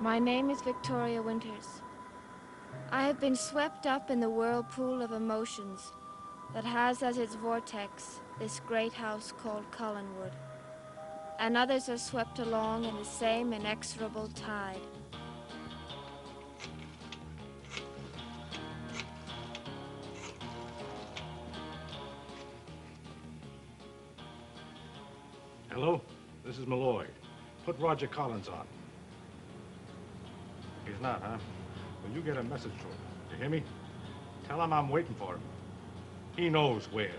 My name is Victoria Winters. I have been swept up in the whirlpool of emotions that has as its vortex this great house called Collinwood, and others are swept along in the same inexorable tide. Hello, this is Malloy. Put Roger Collins on. He's not, huh? Well, you get a message to him. You hear me? Tell him I'm waiting for him. He knows where.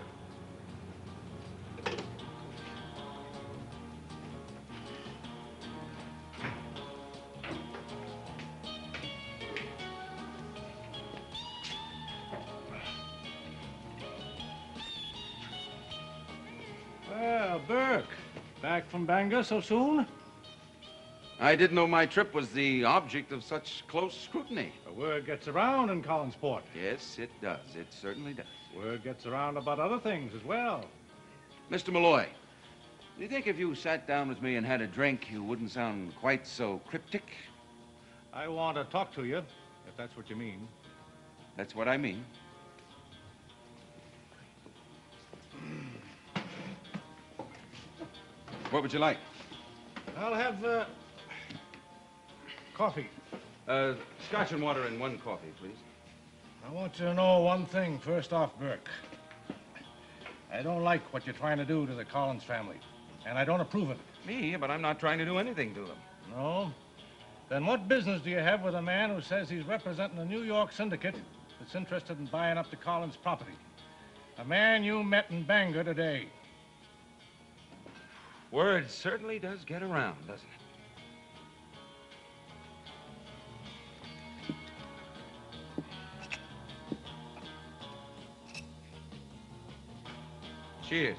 Well, Burke, back from Bangor so soon? I didn't know my trip was the object of such close scrutiny. The word gets around in Collinsport. Yes, it does. It certainly does. Word gets around about other things as well. Mr. Malloy, do you think if you sat down with me and had a drink, you wouldn't sound quite so cryptic? I want to talk to you, if that's what you mean. That's what I mean. What would you like? I'll have, coffee. Scotch and water and one coffee, please. I want you to know one thing first off, Burke. I don't like what you're trying to do to the Collins family, and I don't approve of it. Me? But I'm not trying to do anything to them. No? Then what business do you have with a man who says he's representing a New York syndicate that's interested in buying up the Collins property? A man you met in Bangor today. Word certainly does get around, doesn't it? Cheers.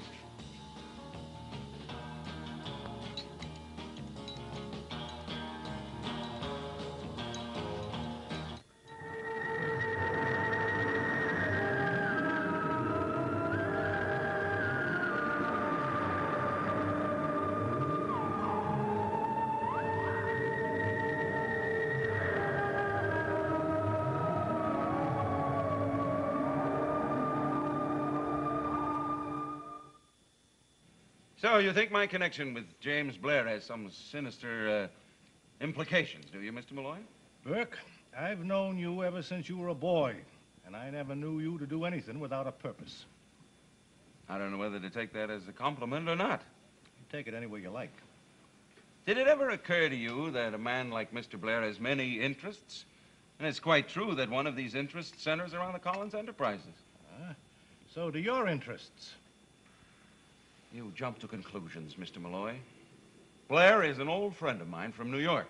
So, you think my connection with James Blair has some sinister implications, do you, Mr. Malloy? Burke, I've known you ever since you were a boy, and I never knew you to do anything without a purpose. I don't know whether to take that as a compliment or not. You take it any way you like. Did it ever occur to you that a man like Mr. Blair has many interests? And it's quite true that one of these interests centers around the Collins Enterprises. So do your interests. You jump to conclusions, Mr. Malloy. Blair is an old friend of mine from New York.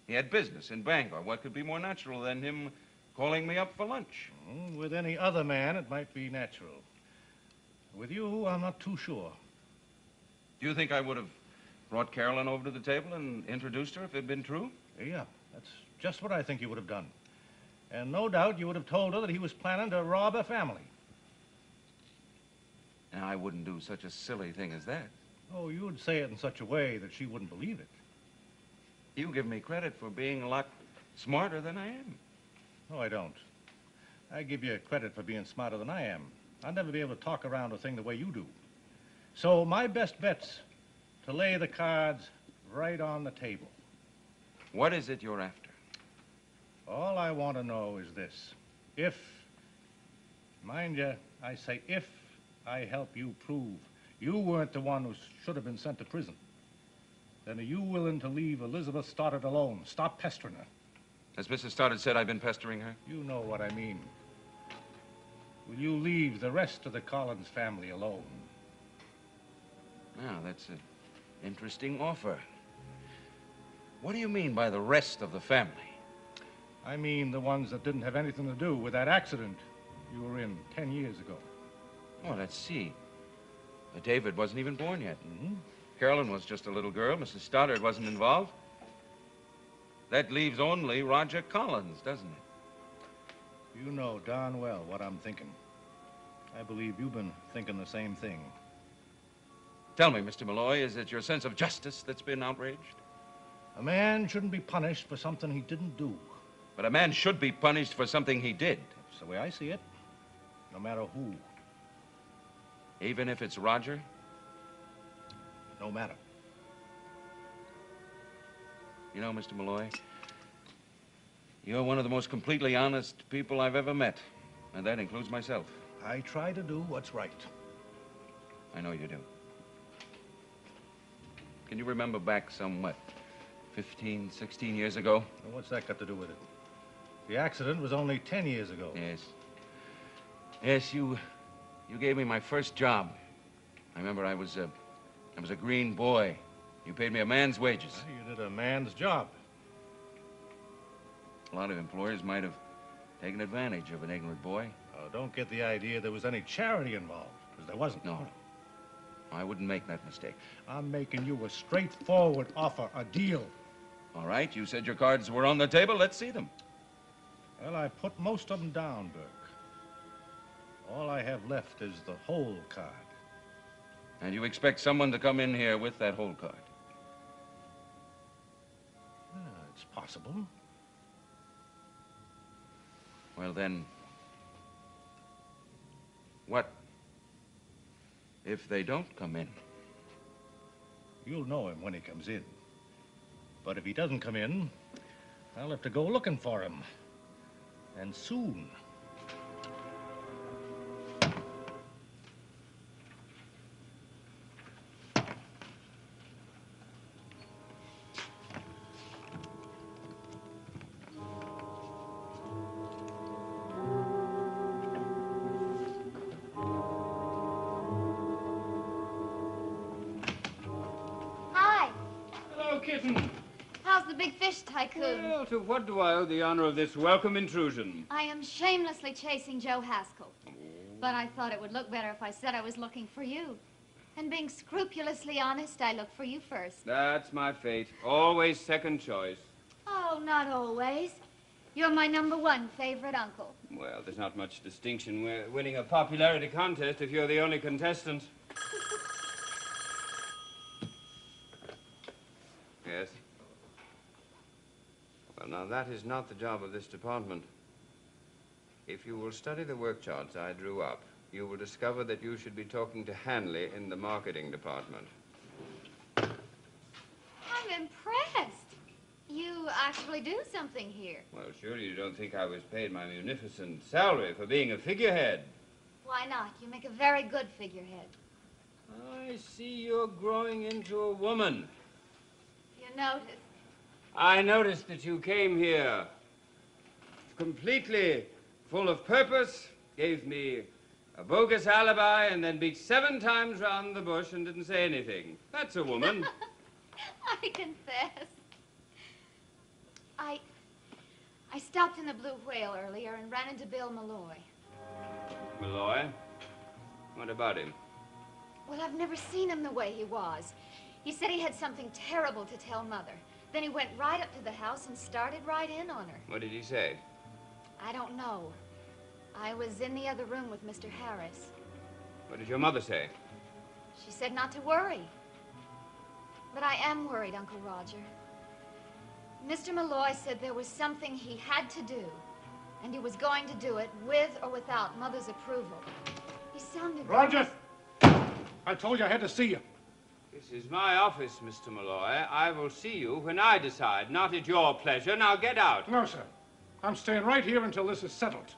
He had business in Bangor. What could be more natural than him calling me up for lunch? With any other man, it might be natural. With you, I'm not too sure. Do you think I would have brought Carolyn over to the table and introduced her if it had been true? Yeah, that's just what I think you would have done. And no doubt you would have told her that he was planning to rob her family. Now, I wouldn't do such a silly thing as that. Oh, you would say it in such a way that she wouldn't believe it. You give me credit for being a lot smarter than I am. No, I don't. I give you credit for being smarter than I am. I'll never be able to talk around a thing the way you do. So my best bet's to lay the cards right on the table. What is it you're after? All I want to know is this. If, mind you, I say if I help you prove you weren't the one who should have been sent to prison, then are you willing to leave Elizabeth Stoddard alone? Stop pestering her. As Mrs. Stoddard said, I've been pestering her. You know what I mean. Will you leave the rest of the Collins family alone? Now, that's an interesting offer. What do you mean by the rest of the family? I mean the ones that didn't have anything to do with that accident you were in 10 years ago. Oh, let's see. David wasn't even born yet. Mm-hmm. Carolyn was just a little girl. Mrs. Stoddard wasn't involved. That leaves only Roger Collins, doesn't it? You know darn well what I'm thinking. I believe you've been thinking the same thing. Tell me, Mr. Malloy, is it your sense of justice that's been outraged? A man shouldn't be punished for something he didn't do. But a man should be punished for something he did. That's the way I see it. No matter who. Even if it's Roger? No matter. You know, Mr. Malloy, you're one of the most completely honest people I've ever met. And that includes myself. I try to do what's right. I know you do. Can you remember back some, what, 15, 16 years ago? Well, what's that got to do with it? The accident was only 10 years ago. Yes. Yes, you gave me my first job. I remember I was a green boy. You paid me a man's wages. Well, you did a man's job. A lot of employers might have taken advantage of an ignorant boy. Oh, don't get the idea there was any charity involved, because there wasn't. No. I wouldn't make that mistake. I'm making you a straightforward offer, a deal. All right, you said your cards were on the table. Let's see them. Well, I put most of them down, Burke. All I have left is the hole card. And you expect someone to come in here with that hole card? It's possible. Well, then, what if they don't come in? You'll know him when he comes in. But if he doesn't come in, I'll have to go looking for him. And soon. Kitten. How's the big fish, Tycoon? Well, to what do I owe the honor of this welcome intrusion? I am shamelessly chasing Joe Haskell. But I thought it would look better if I said I was looking for you. And being scrupulously honest, I look for you first. That's my fate. Always second choice. Oh, not always. You're my #1 favorite uncle. Well, there's not much distinction. We're winning a popularity contest if you're the only contestant. Yes? Well, now, that is not the job of this department. If you will study the work charts I drew up, you will discover that you should be talking to Hanley in the marketing department. I'm impressed. You actually do something here. Well, surely you don't think I was paid my munificent salary for being a figurehead. Why not? You make a very good figurehead. I see you're growing into a woman. You notice? I noticed that you came here completely full of purpose, gave me a bogus alibi, and then beat 7 times round the bush and didn't say anything. That's a woman. I confess. I stopped in the Blue Whale earlier and ran into Bill Malloy. Malloy? What about him? Well, I've never seen him the way he was. He said he had something terrible to tell Mother. Then he went right up to the house and started right in on her. What did he say? I don't know. I was in the other room with Mr. Harris. What did your mother say? She said not to worry. But I am worried, Uncle Roger. Mr. Malloy said there was something he had to do, and he was going to do it with or without Mother's approval. He sounded... Roger! I told you I had to see you. This is my office, Mr. Malloy. I will see you when I decide, not at your pleasure. Now get out. No, sir. I'm staying right here until this is settled.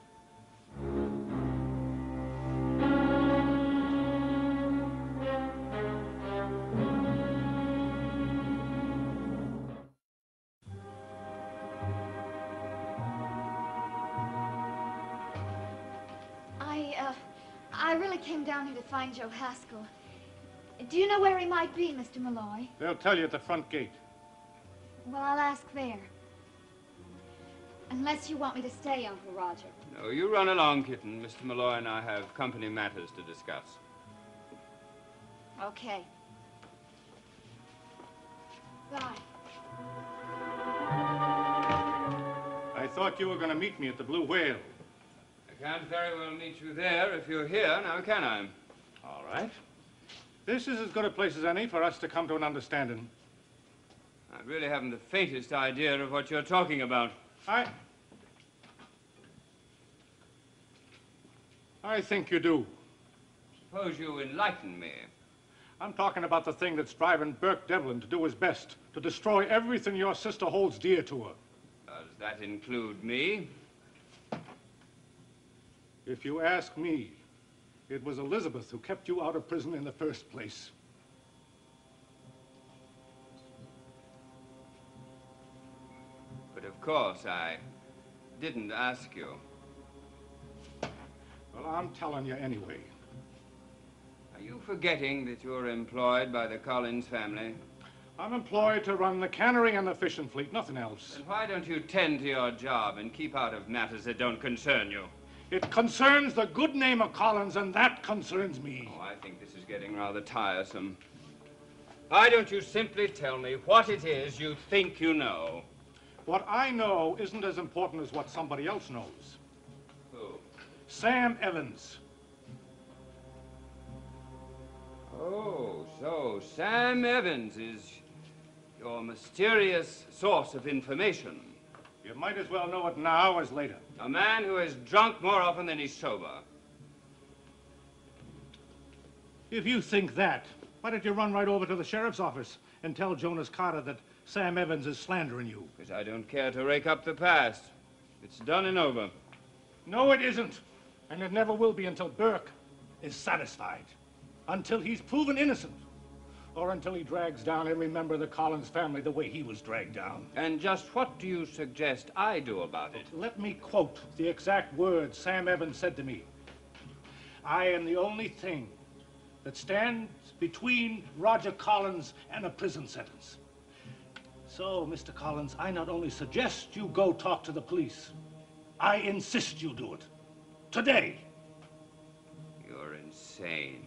I really came down here to find Joe Haskell. Do you know where he might be, Mr. Malloy? They'll tell you at the front gate. Well, I'll ask there. Unless you want me to stay, Uncle Roger. No, you run along, Kitten. Mr. Malloy and I have company matters to discuss. Okay. Bye. I thought you were going to meet me at the Blue Whale. I can't very well meet you there if you're here, now can I? All right. This is as good a place as any for us to come to an understanding. really haven't the faintest idea of what you're talking about. I think you do. Suppose you enlighten me. I'm talking about the thing that's driving Burke Devlin to do his best to destroy everything your sister holds dear to her. Does that include me? If you ask me, it was Elizabeth who kept you out of prison in the first place. But of course, I didn't ask you. Well, I'm telling you anyway. Are you forgetting that you're employed by the Collins family? I'm employed to run the cannery and the fishing fleet, nothing else. Then why don't you tend to your job and keep out of matters that don't concern you? It concerns the good name of Collins, and that concerns me. Oh, I think this is getting rather tiresome. Why don't you simply tell me what it is you think you know? What I know isn't as important as what somebody else knows. Who? Sam Evans. Oh, so Sam Evans is your mysterious source of information. You might as well know it now as later. A man who is drunk more often than he's sober. If you think that, why don't you run right over to the sheriff's office and tell Jonas Carter that Sam Evans is slandering you? Because I don't care to rake up the past. It's done and over. No, it isn't. And it never will be until Burke is satisfied. Until he's proven innocent. Or until he drags down every member of the Collins family the way he was dragged down. And just what do you suggest I do about it? Let me quote the exact words Sam Evans said to me. I am the only thing that stands between Roger Collins and a prison sentence. So, Mr. Collins, I not only suggest you go talk to the police, I insist you do it. Today. You're insane.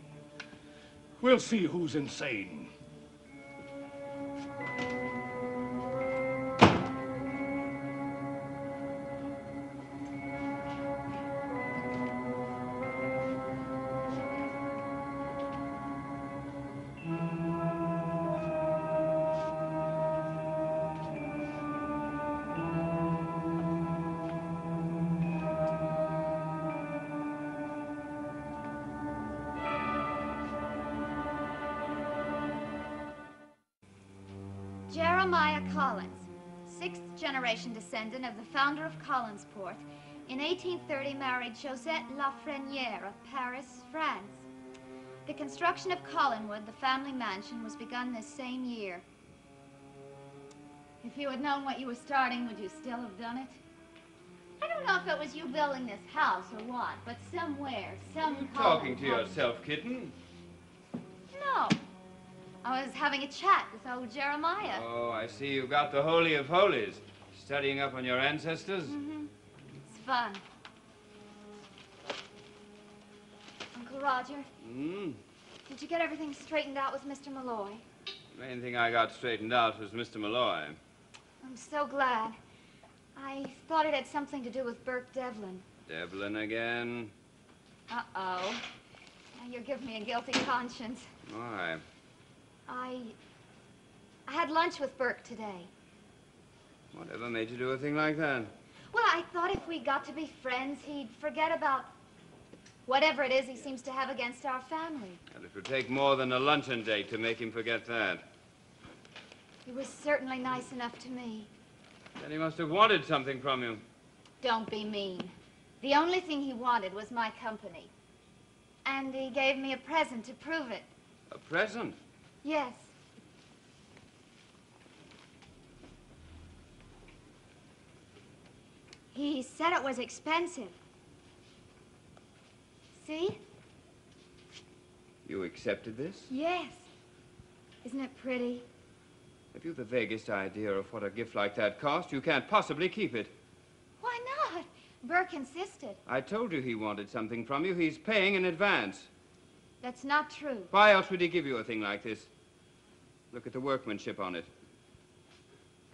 We'll see who's insane. Jeremiah Collins, sixth-generation descendant of the founder of Collinsport, in 1830 married Josette Lafreniere of Paris, France. The construction of Collinwood, the family mansion, was begun this same year. If you had known what you were starting, would you still have done it? I don't know if it was you building this house or what, but somewhere, some You're talking to yourself, kitten. No. I was having a chat with old Jeremiah. Oh, I see you got the Holy of Holies. Studying up on your ancestors? Mm-hmm. It's fun. Uncle Roger? Did you get everything straightened out with Mr. Malloy? The main thing I got straightened out was Mr. Malloy. I'm so glad. I thought it had something to do with Burke Devlin. Devlin again? Uh-oh. Now you're giving me a guilty conscience. Why? I had lunch with Burke today. Whatever made you do a thing like that? Well, I thought if we got to be friends, he'd forget about whatever it is he seems to have against our family. And it would take more than a luncheon date to make him forget that. He was certainly nice enough to me. Then he must have wanted something from you. Don't be mean. The only thing he wanted was my company. And he gave me a present to prove it. A present? Yes. He said it was expensive. See? You accepted this? Yes. Isn't it pretty? Have you the vaguest idea of what a gift like that cost? You can't possibly keep it. Why not? Burke insisted. I told you he wanted something from you. He's paying in advance. That's not true. Why else would he give you a thing like this? Look at the workmanship on it.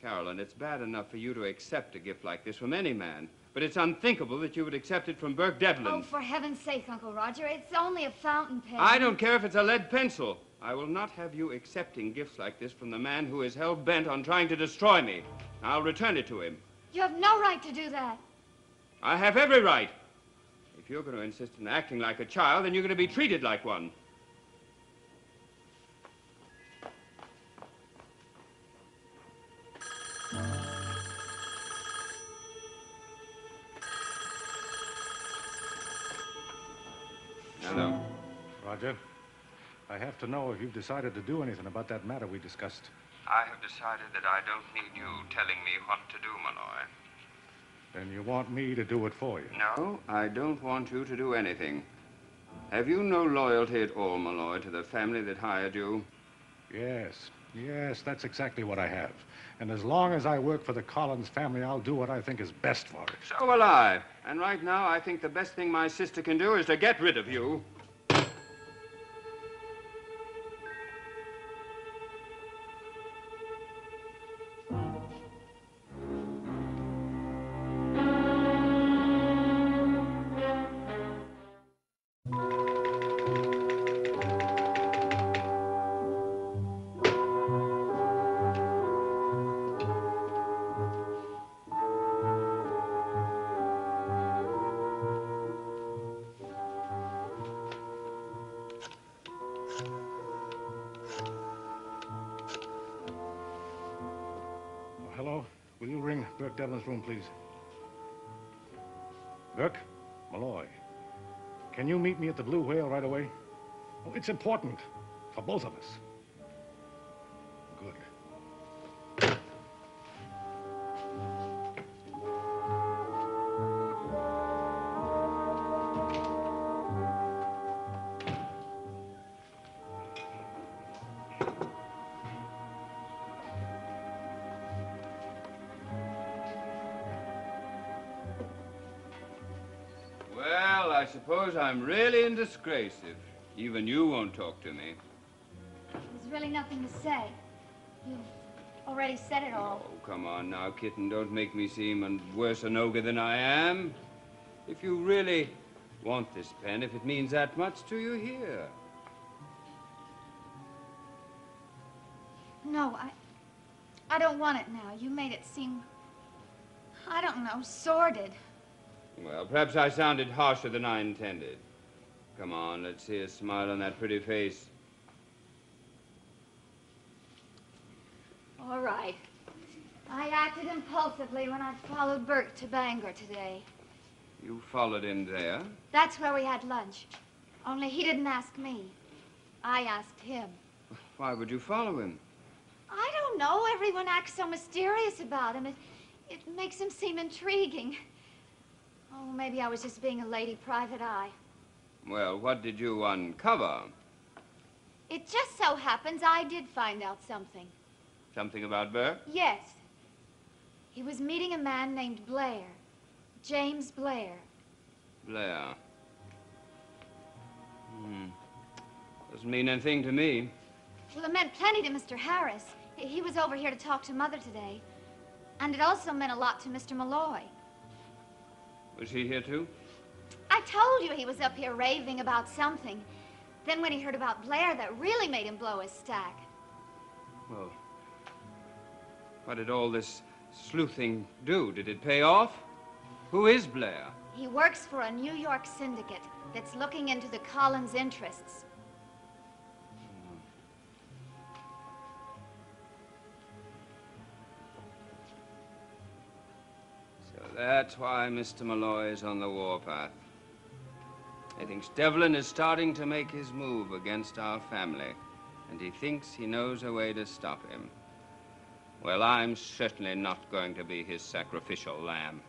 Carolyn, it's bad enough for you to accept a gift like this from any man, but it's unthinkable that you would accept it from Burke Devlin. Oh, for heaven's sake, Uncle Roger, it's only a fountain pen. I don't care if it's a lead pencil. I will not have you accepting gifts like this from the man who is hell-bent on trying to destroy me. I'll return it to him. You have no right to do that. I have every right. If you're going to insist on acting like a child, then you're going to be treated like one. Hello. Roger, I have to know if you've decided to do anything about that matter we discussed. I have decided that I don't need you telling me what to do, Malloy. Then you want me to do it for you? No, I don't want you to do anything. Have you no loyalty at all, Malloy, to the family that hired you? Yes, that's exactly what I have. And as long as I work for the Collins family, I'll do what I think is best for it. So will I. And right now, I think the best thing my sister can do is to get rid of you. Hello? Will you ring Burke Devlin's room, please? Burke? Malloy. Can you meet me at the Blue Whale right away? Oh, it's important. For both of us. Good. Well, I suppose I'm really in disgrace if even you won't talk to me. There's really nothing to say. You've already said it all. Oh, come on now, kitten. Don't make me seem worse an ogre than I am. If you really want this pen, if it means that much to you, here. No, I don't want it now. You made it seem, I don't know, sordid. Well, perhaps I sounded harsher than I intended. Come on, let's see a smile on that pretty face. All right. I acted impulsively when I followed Burke to Bangor today. You followed him there? That's where we had lunch. Only he didn't ask me. I asked him. Why would you follow him? I don't know. Everyone acts so mysterious about him. It makes him seem intriguing. Oh, maybe I was just being a lady private eye. Well, what did you uncover? It just so happens I did find out something. Something about Burke? Yes. He was meeting a man named Blair. James Blair. Blair. Doesn't mean anything to me. Well, it meant plenty to Mr. Harris. He was over here to talk to Mother today. And it also meant a lot to Mr. Malloy. Was he here too? I told you he was up here raving about something. Then when he heard about Blair, that really made him blow his stack. Well, what did all this sleuthing do? Did it pay off? Who is Blair? He works for a New York syndicate that's looking into the Collins interests. So that's why Mr. Malloy is on the warpath. He thinks Devlin is starting to make his move against our family, and he thinks he knows a way to stop him. Well, I'm certainly not going to be his sacrificial lamb.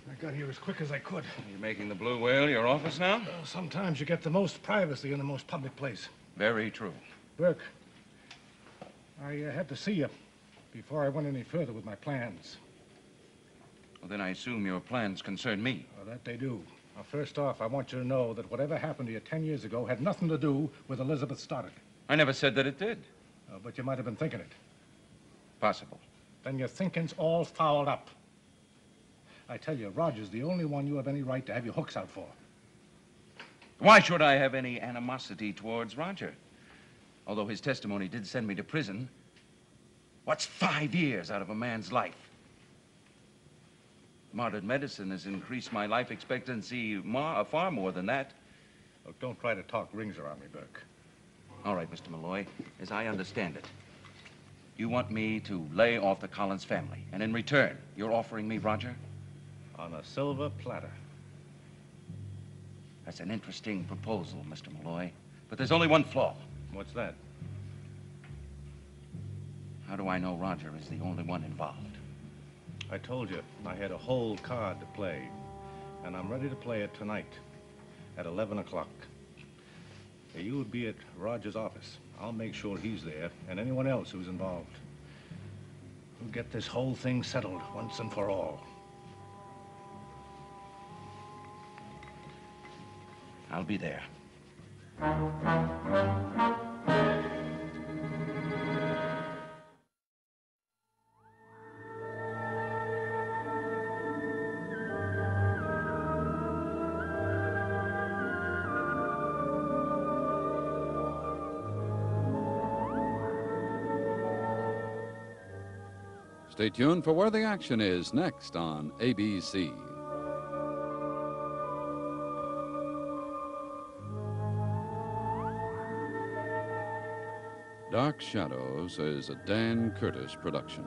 I got here as quick as I could. You're making the Blue Whale your office now? Well, sometimes you get the most privacy in the most public place. Very true. Burke, I had to see you before I went any further with my plans. Well, then I assume your plans concern me. Well, that they do. Now, first off, I want you to know that whatever happened to you 10 years ago had nothing to do with Elizabeth Stoddard. I never said that it did. But you might have been thinking it. Possible. Then your thinking's all fouled up. I tell you, Roger's the only one you have any right to have your hooks out for. Why should I have any animosity towards Roger? Although his testimony did send me to prison, what's 5 years out of a man's life? Modern medicine has increased my life expectancy far more than that. Look, don't try to talk rings around me, Burke. All right, Mr. Malloy, as I understand it, you want me to lay off the Collins family, and in return, you're offering me Roger? On a silver platter. That's an interesting proposal, Mr. Malloy, but there's only one flaw. What's that? How do I know Roger is the only one involved? I told you, I had a whole card to play, and I'm ready to play it tonight at 11 o'clock. You would be at Roger's office. I'll make sure he's there, and anyone else who's involved. We'll get this whole thing settled once and for all. I'll be there. Stay tuned for Where the Action Is next on ABC. Dark Shadows is a Dan Curtis production.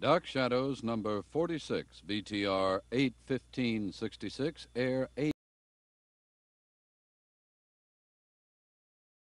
Dark Shadows, number 46, VTR 8/15/66, air 8.